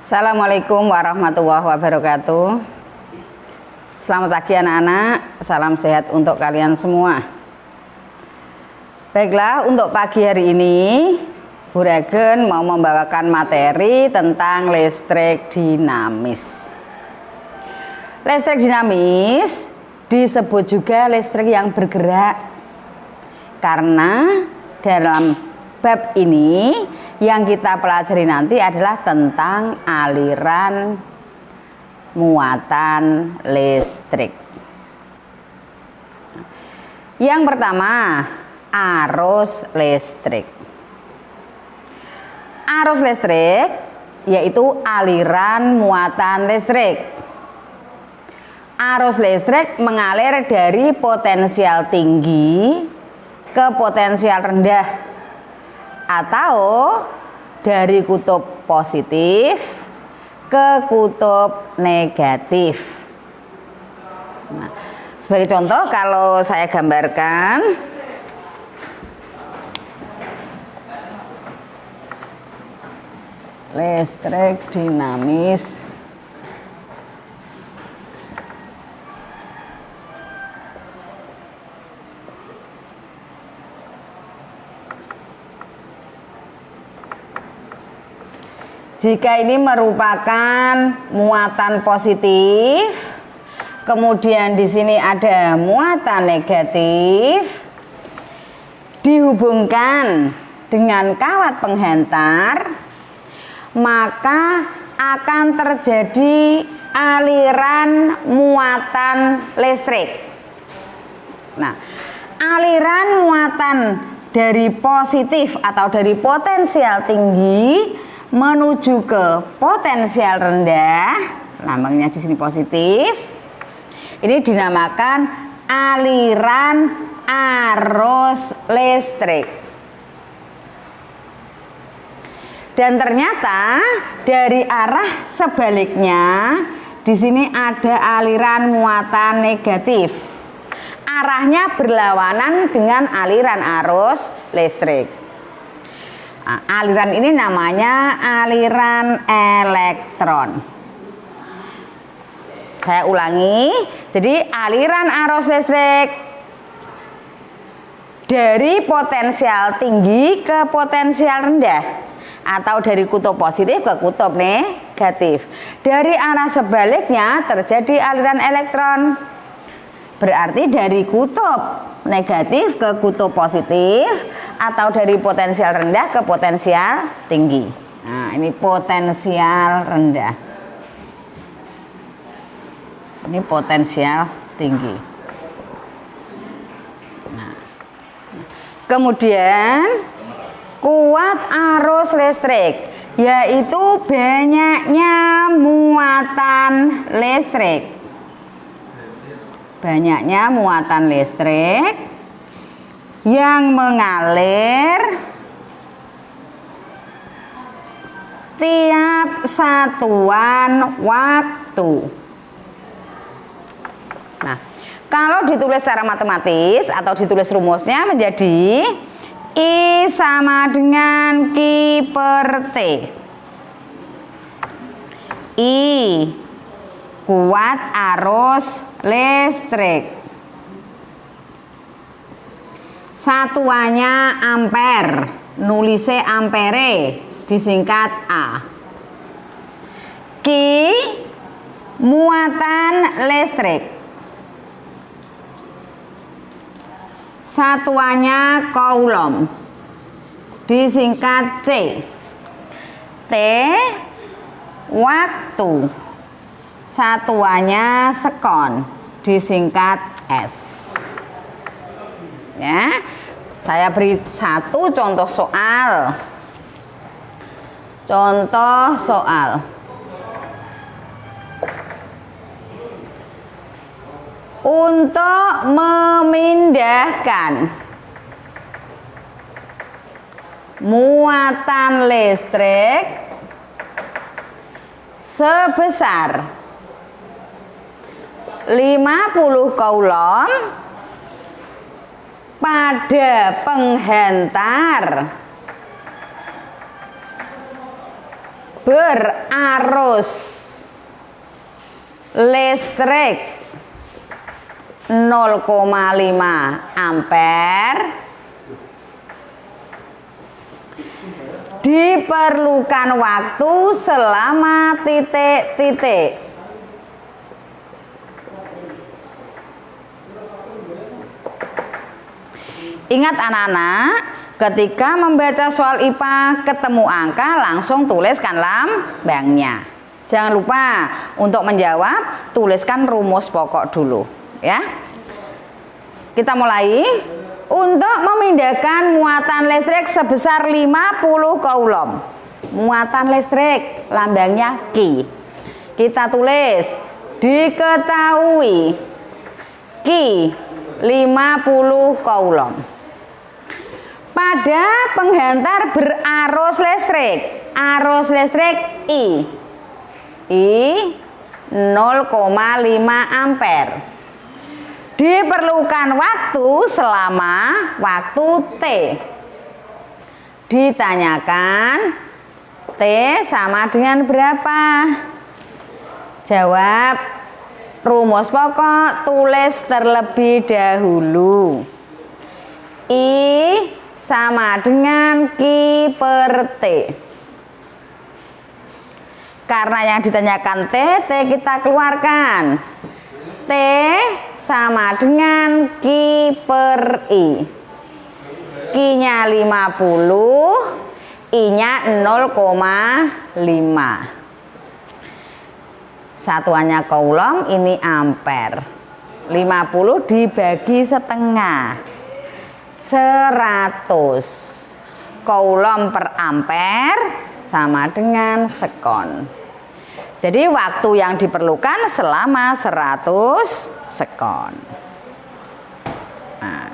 Assalamualaikum warahmatullahi wabarakatuh. Selamat pagi anak-anak, salam sehat untuk kalian semua. Baiklah, untuk pagi hari ini Bu Regen mau membawakan materi tentang listrik dinamis. Listrik dinamis disebut juga listrik yang bergerak, karena dalam bab ini yang kita pelajari nanti adalah tentang aliran muatan listrik. Yang pertama, arus listrik. Arus listrik yaitu aliran muatan listrik. Arus listrik mengalir dari potensial tinggi ke potensial rendah, atau dari kutub positif ke kutub negatif. Nah, sebagai contoh, kalau saya gambarkan, listrik dinamis jika ini merupakan muatan positif, kemudian di sini ada muatan negatif, dihubungkan dengan kawat penghantar, maka akan terjadi aliran muatan listrik. Nah, aliran muatan dari positif atau dari potensial tinggi menuju ke potensial rendah, lambangnya di sini positif. Ini dinamakan aliran arus listrik. Dan ternyata dari arah sebaliknya di sini ada aliran muatan negatif. Arahnya berlawanan dengan aliran arus listrik. Nah, aliran ini namanya aliran elektron. Saya ulangi, jadi aliran arus listrik dari potensial tinggi ke potensial rendah, atau dari kutub positif ke kutub negatif. Dari arah sebaliknya terjadi aliran elektron. Berarti dari kutub negatif ke kutub positif, atau dari potensial rendah ke potensial tinggi. Nah, ini potensial rendah. Ini potensial tinggi. Nah, kemudian kuat arus listrik yaitu banyaknya muatan listrik. Banyaknya muatan listrik yang mengalir tiap satuan waktu. Nah, kalau ditulis secara matematis atau ditulis rumusnya menjadi I sama dengan Q per T. I kuat arus listrik, satuannya ampere, nulisnya ampere, disingkat A. Q muatan listrik, satuannya coulomb, disingkat C. T waktu, satuannya sekon, disingkat S. Ya, saya beri satu contoh soal. Contoh soal. Untuk memindahkan muatan listrik sebesar 50 coulomb pada penghantar berarus listrik 0,5 ampere diperlukan waktu selama titik-titik. Ingat anak-anak, ketika membaca soal IPA ketemu angka langsung tuliskan lambangnya. Jangan lupa untuk menjawab tuliskan rumus pokok dulu ya. Kita mulai. Untuk memindahkan muatan listrik sebesar 50 coulomb. Muatan listrik lambangnya Q. Kita tulis diketahui Q 50 coulomb. Pada penghantar berarus listrik, arus listrik I 0,5 ampere. Diperlukan waktu selama waktu T. Ditanyakan T sama dengan berapa? Jawab rumus pokok, tulis terlebih dahulu. I sama dengan Q per T. Karena yang ditanyakan T kita keluarkan. T sama dengan Q per I. Q-nya 50, I-nya 0,5. Satuannya coulomb, ini ampere. 50 dibagi setengah. 100. Coulomb per ampere sama dengan sekon. Jadi waktu yang diperlukan selama 100 sekon. Nah,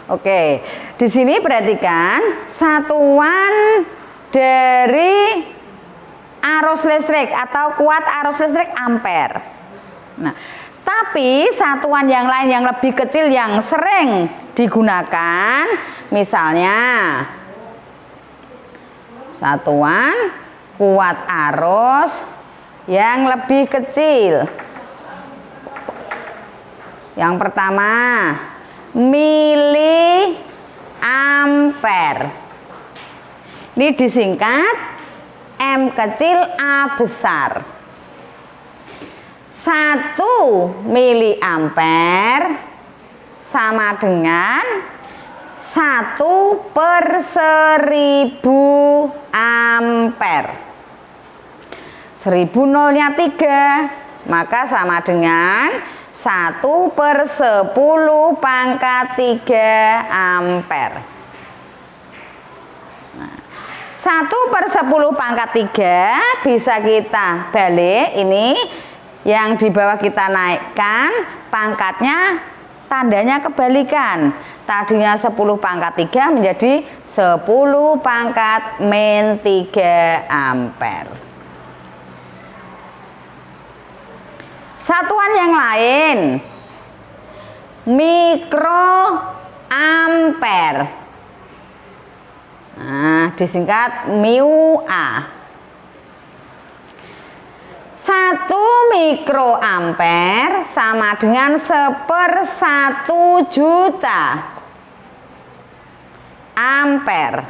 oke. Di sini perhatikan satuan dari arus listrik atau kuat arus listrik ampere. Nah, tapi satuan yang lain yang lebih kecil yang sering digunakan, misalnya satuan kuat arus yang lebih kecil. Yang pertama, miliampere. Ini disingkat M kecil A besar. 1 miliampere sama dengan 1/1000 ampere. 1000 nolnya 3, maka sama dengan 1/10 pangkat 3 ampere. Nah, 1/10 pangkat 3 bisa kita balik, ini yang di bawah kita naikkan, pangkatnya tandanya kebalikan. Tadinya 10 pangkat 3 menjadi 10 pangkat min 3 ampere. Satuan yang lain, mikroampere. Nah, disingkat mu A. 1 mikroampere sama dengan 1/1 juta ampere.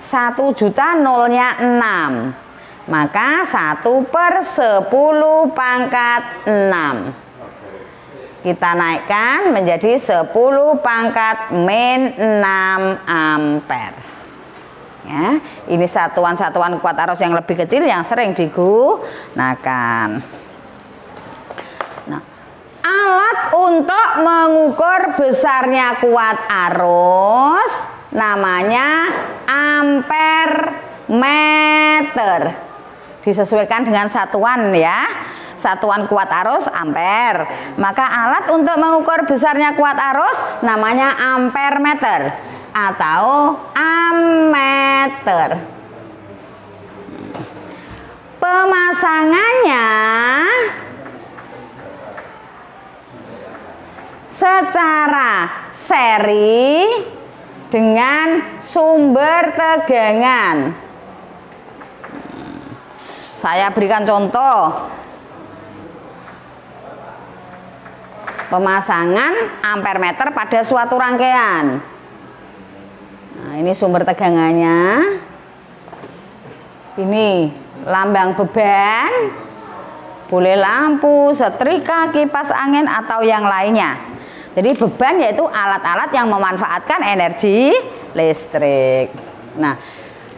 1 juta nolnya 6, maka 1/10 pangkat 6. Kita naikkan menjadi 10 pangkat min 6 ampere. Ya, ini satuan-satuan kuat arus yang lebih kecil yang sering digunakan. Nah, alat untuk mengukur besarnya kuat arus namanya ampere meter. Disesuaikan dengan satuan ya. Satuan kuat arus ampere. Maka alat untuk mengukur besarnya kuat arus namanya ampere meter atau ammeter. Pemasangannya secara seri dengan sumber tegangan. Saya berikan contoh. Pemasangan ampere meter pada suatu rangkaian. Nah, ini sumber tegangannya. Ini lambang beban. Boleh lampu, setrika, kipas angin atau yang lainnya. Jadi beban yaitu alat-alat yang memanfaatkan energi listrik. Nah,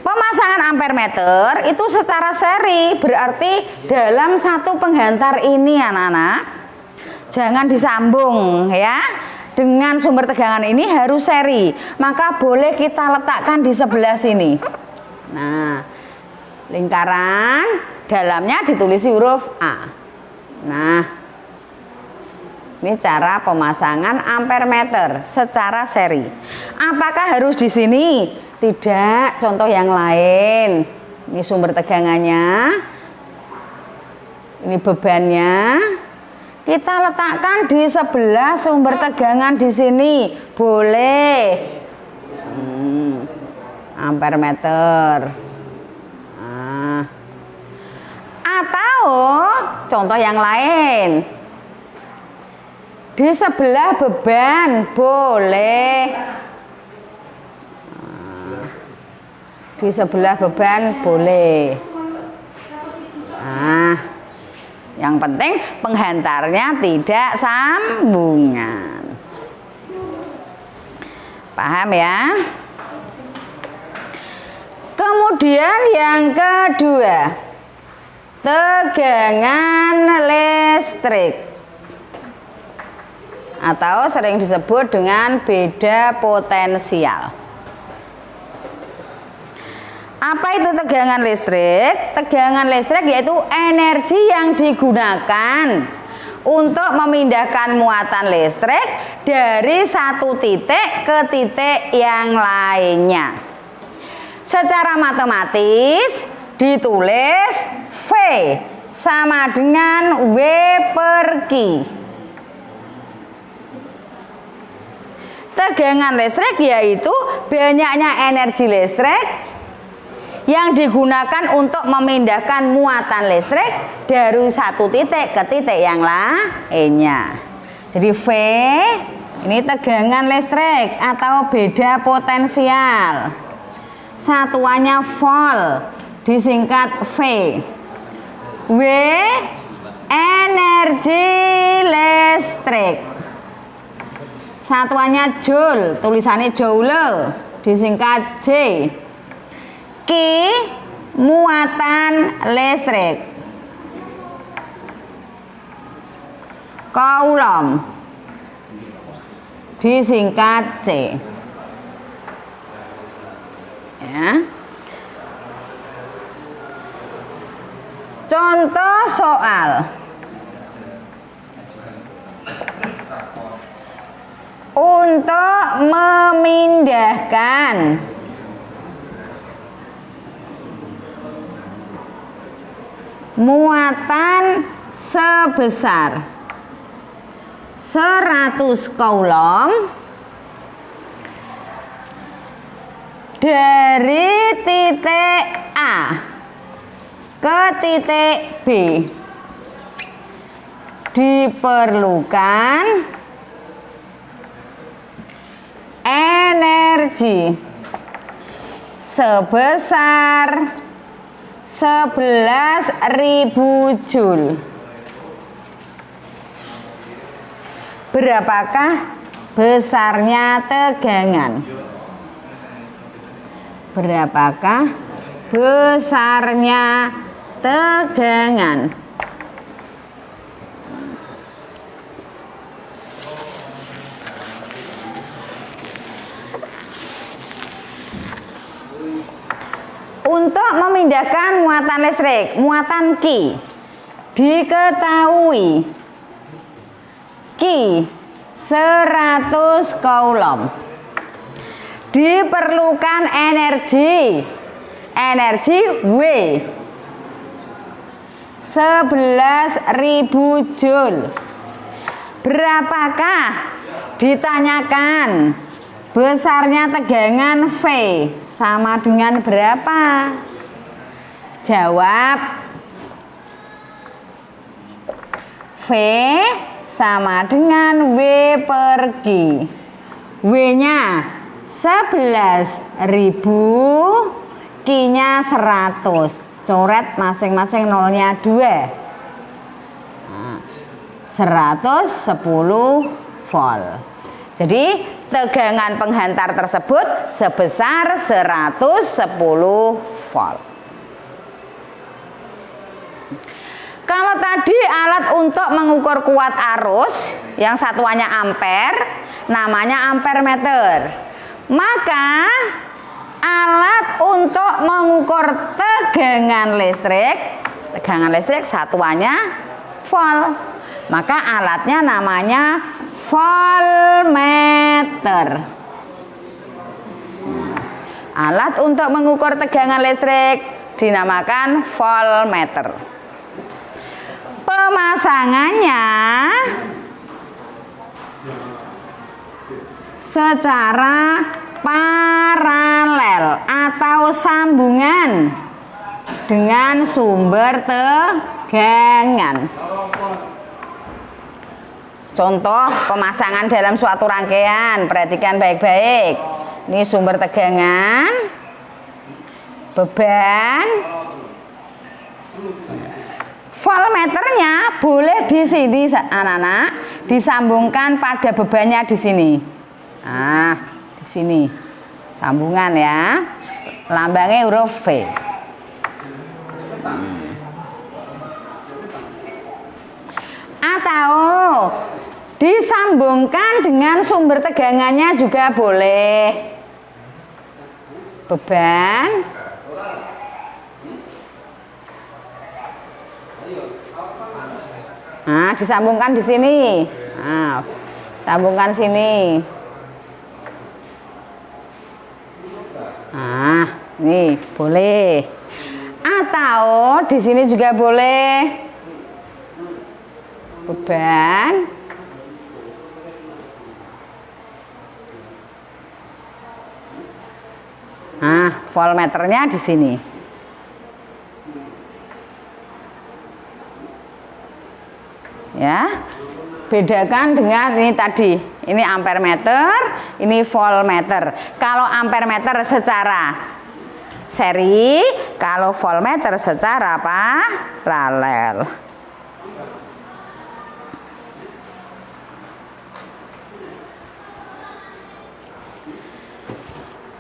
pemasangan ampere meter itu secara seri, berarti dalam satu penghantar ini anak-anak jangan disambung ya. Dengan sumber tegangan ini harus seri. Maka boleh kita letakkan di sebelah sini. Nah, lingkaran dalamnya ditulis huruf A. Nah, ini cara pemasangan ampere meter secara seri. Apakah harus di sini? Tidak, contoh yang lain. Ini sumber tegangannya. Ini bebannya. Kita letakkan di sebelah sumber tegangan di sini. Boleh. Ampere meter. Nah. Atau contoh yang lain. Di sebelah beban boleh. Nah. Di sebelah beban boleh. Nah. Yang penting penghantarnya tidak sambungan. Paham ya? Kemudian yang kedua, tegangan listrik atau sering disebut dengan beda potensial. Apa itu tegangan listrik? Tegangan listrik yaitu energi yang digunakan untuk memindahkan muatan listrik dari satu titik ke titik yang lainnya. Secara matematis ditulis V sama dengan W per Q. Tegangan listrik yaitu banyaknya energi listrik yang digunakan untuk memindahkan muatan listrik dari satu titik ke titik yang lainnya. Jadi V ini tegangan listrik atau beda potensial. Satuannya volt, disingkat V. W energi listrik. Satuannya joule, tulisannya joule, disingkat J. Q muatan listrik. Coulomb disingkat C. Ya. Contoh soal. Untuk memindahkan muatan sebesar 100 coulomb dari titik A ke titik B diperlukan energi sebesar 11.000 joule. Berapakah besarnya tegangan? Berapakah besarnya tegangan? Untuk memindahkan muatan listrik, muatan Q diketahui Q 100 coulomb. Diperlukan energi W 11.000 joule. Berapakah? Ditanyakan besarnya tegangan V sama dengan berapa? Jawab V sama dengan W per Q. W-nya 11.000, Q-nya 100. Coret masing-masing nolnya 2. 110 volt. Jadi tegangan penghantar tersebut sebesar 110 volt. Kalau tadi alat untuk mengukur kuat arus yang satuannya ampere, namanya ampermeter. Maka alat untuk mengukur tegangan listrik satuannya volt. Maka alatnya namanya voltmeter. Alat untuk mengukur tegangan listrik dinamakan voltmeter. Pemasangannya secara paralel atau sambungan dengan sumber tegangan. Contoh pemasangan dalam suatu rangkaian, perhatikan baik-baik. Ini sumber tegangan, beban. Voltmeternya boleh di sini anak-anak, disambungkan pada bebannya di sini. Nah, di sini sambungan ya. Lambangnya huruf V. Atau disambungkan dengan sumber tegangannya juga boleh. Beban, nah disambungkan di sini. Nah, sambungkan sini. Nah, ini boleh. Atau di sini juga boleh. Beban, nah voltmeternya di sini. Ya, bedakan dengan ini tadi. Ini ampermeter, ini voltmeter. Kalau ampermeter secara seri, kalau voltmeter secara paralel.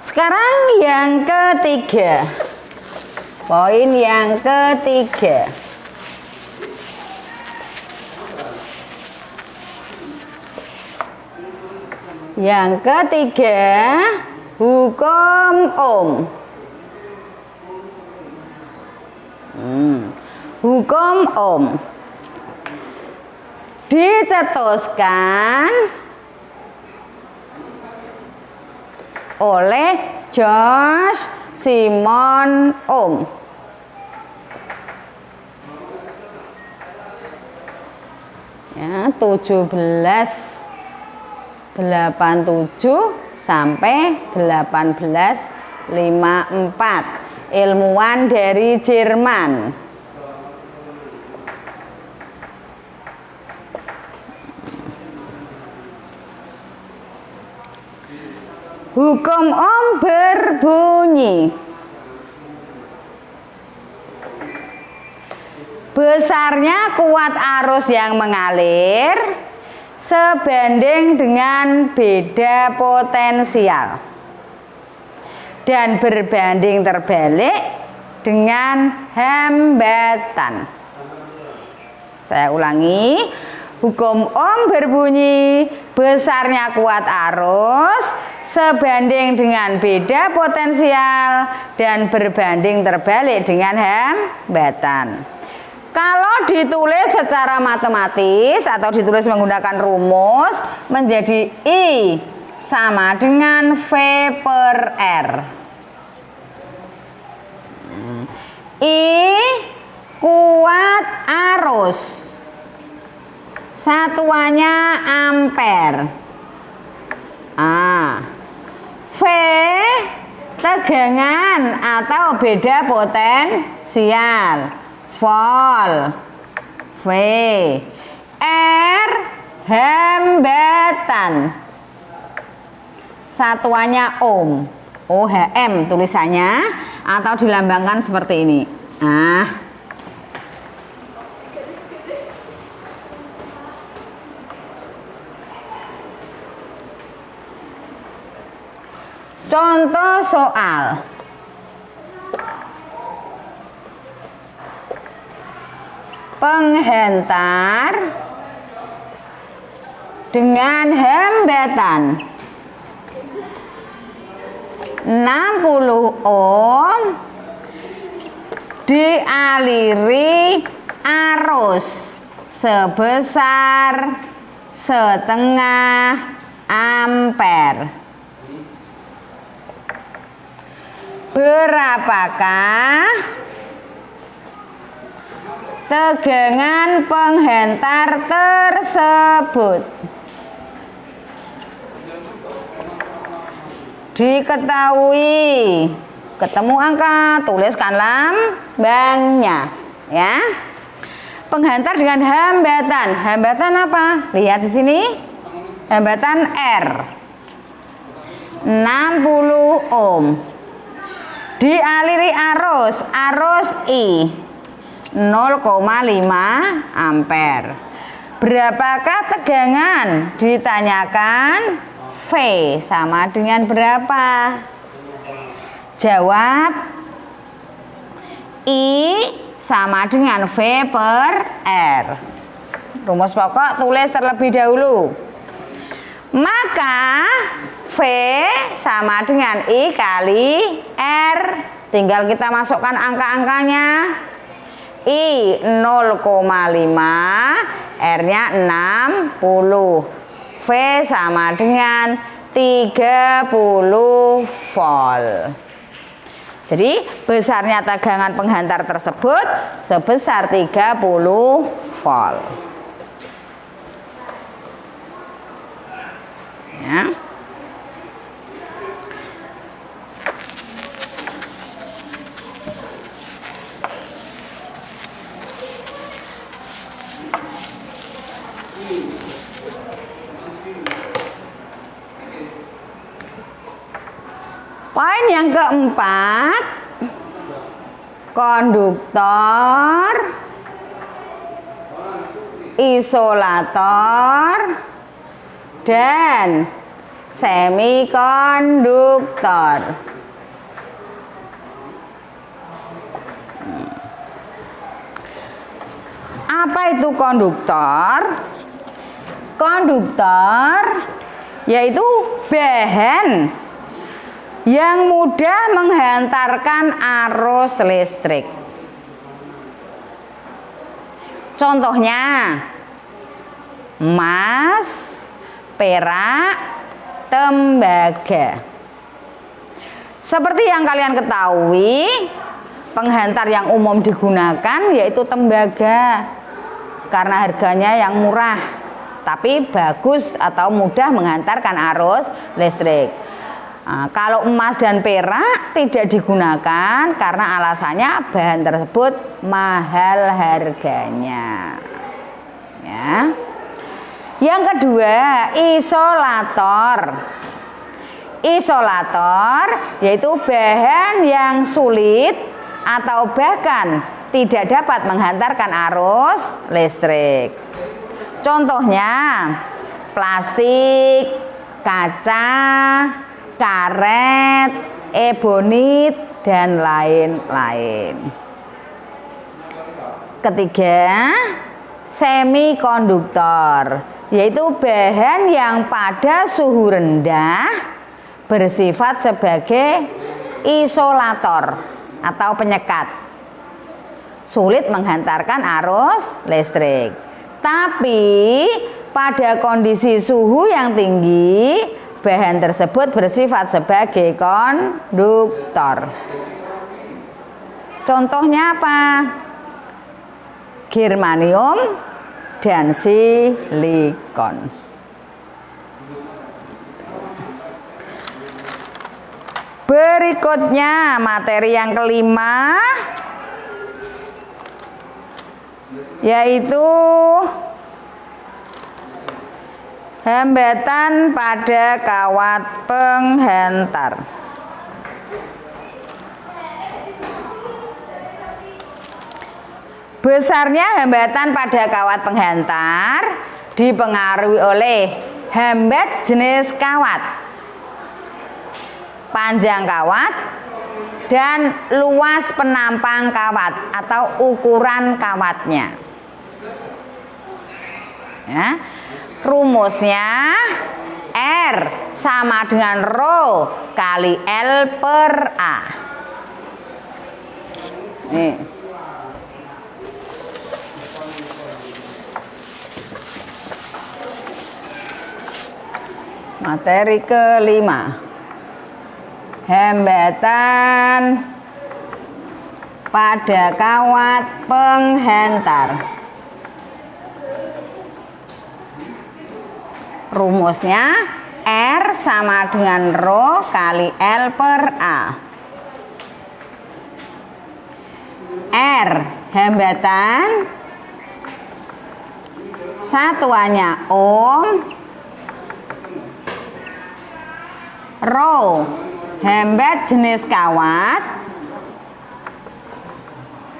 Sekarang yang ketiga, poin yang ketiga. Yang ketiga, hukum Ohm. Hukum Ohm dicetuskan oleh George Simon Ohm. Ya, 1787 sampai 1854. Ilmuwan dari Jerman. Hukum Ohm berbunyi, besarnya kuat arus yang mengalir sebanding dengan beda potensial dan berbanding terbalik dengan hambatan. Saya ulangi, hukum Ohm berbunyi, besarnya kuat arus sebanding dengan beda potensial dan berbanding terbalik dengan hambatan. Kalau ditulis secara matematis atau ditulis menggunakan rumus, menjadi I sama dengan V per R. I kuat arus, satuannya ampere. V tegangan atau beda potensial, volt. V. hambatan. Satuannya ohm. OHM tulisannya atau dilambangkan seperti ini. Nah, contoh soal. Penghentar dengan hambatan 60 ohm dialiri arus sebesar setengah ampere. Berapakah tegangan penghentar tersebut? Diketahui, ketemu angka, tuliskan lambangnya ya. Penghantar dengan hambatan. Hambatan apa? Lihat di sini. Hambatan R. 60 ohm. Dialiri arus I 0,5 ampere. Berapakah tegangan? Ditanyakan V sama dengan berapa? Jawab I sama dengan V per R. Rumus pokok tulis terlebih dahulu. Maka V sama dengan I kali R. Tinggal kita masukkan angka-angkanya. I 0,5, R-nya 60. V sama dengan 30 volt. Jadi besarnya tegangan penghantar tersebut sebesar 30 volt. Ya. Poin yang keempat, konduktor, isolator, dan semikonduktor. Apa itu konduktor? Konduktor yaitu bahan yang mudah menghantarkan arus listrik. Contohnya emas, perak, tembaga. Seperti yang kalian ketahui, penghantar yang umum digunakan yaitu tembaga karena harganya yang murah, tapi bagus atau mudah menghantarkan arus listrik. Nah, kalau emas dan perak tidak digunakan karena alasannya bahan tersebut mahal harganya. Ya. Yang kedua, isolator. Isolator yaitu bahan yang sulit atau bahkan tidak dapat menghantarkan arus listrik. Contohnya plastik, kaca, karet, ebonit, dan lain-lain. Ketiga, semikonduktor, yaitu bahan yang pada suhu rendah bersifat sebagai isolator atau penyekat, sulit menghantarkan arus listrik. Tapi pada kondisi suhu yang tinggi, bahan tersebut bersifat sebagai konduktor. Contohnya apa? Germanium dan silikon. Berikutnya materi yang kelima, yaitu Hambatan pada kawat penghentar. Besarnya hambatan pada kawat penghentar dipengaruhi oleh hambat jenis kawat, panjang kawat, dan luas penampang kawat atau ukuran kawatnya. Ya. Rumusnya R sama dengan Rho kali L per A. Nih. Materi kelima. Hambatan pada kawat penghentar. Rumusnya R sama dengan Rho kali L per A. R hambatan, satuannya ohm. Rho hambat jenis kawat,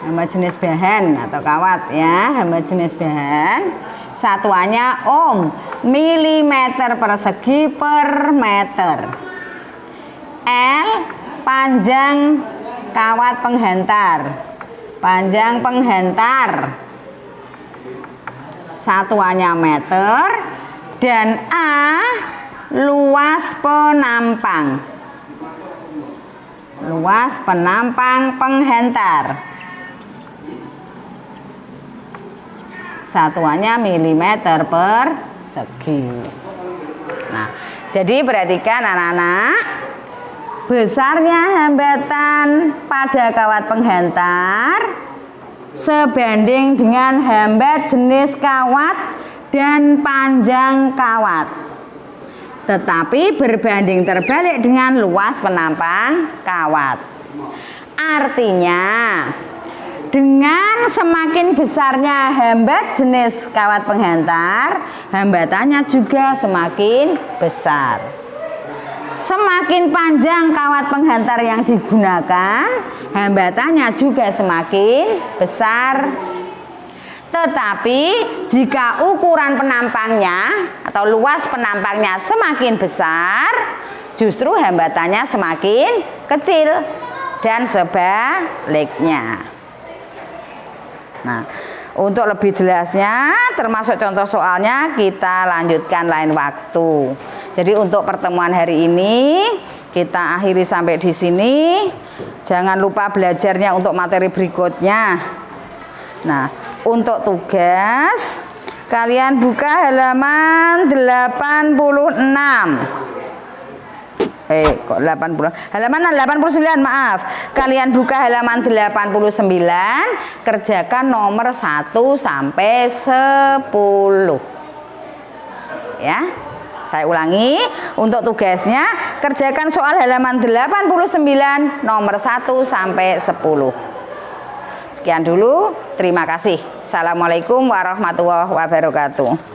hambat jenis bahan atau kawat ya, hambat jenis bahan, satuannya ohm, milimeter persegi per meter. L panjang kawat penghentar, panjang penghentar, satuannya meter. Dan A luas penampang, luas penampang penghentar, satuannya milimeter persegi. Nah, jadi perhatikan anak-anak, besarnya hambatan pada kawat penghentar sebanding dengan hambat jenis kawat dan panjang kawat, tetapi berbanding terbalik dengan luas penampang kawat. Artinya, dengan semakin besarnya hambat jenis kawat penghentar, hambatannya juga semakin besar. Semakin panjang kawat penghentar yang digunakan, hambatannya juga semakin besar. Tetapi jika ukuran penampangnya atau luas penampangnya semakin besar, justru hambatannya semakin kecil dan sebaliknya. Nah, untuk lebih jelasnya termasuk contoh soalnya kita lanjutkan lain waktu. Jadi untuk pertemuan hari ini kita akhiri sampai di sini. Jangan lupa belajarnya untuk materi berikutnya. Nah, untuk tugas kalian buka halaman 86. Kok 80? Halaman 89, maaf. Kalian buka halaman 89, kerjakan nomor 1 sampai 10. Ya. Saya ulangi, untuk tugasnya kerjakan soal halaman 89 nomor 1 sampai 10. Sekian dulu, terima kasih. Assalamualaikum warahmatullahi wabarakatuh.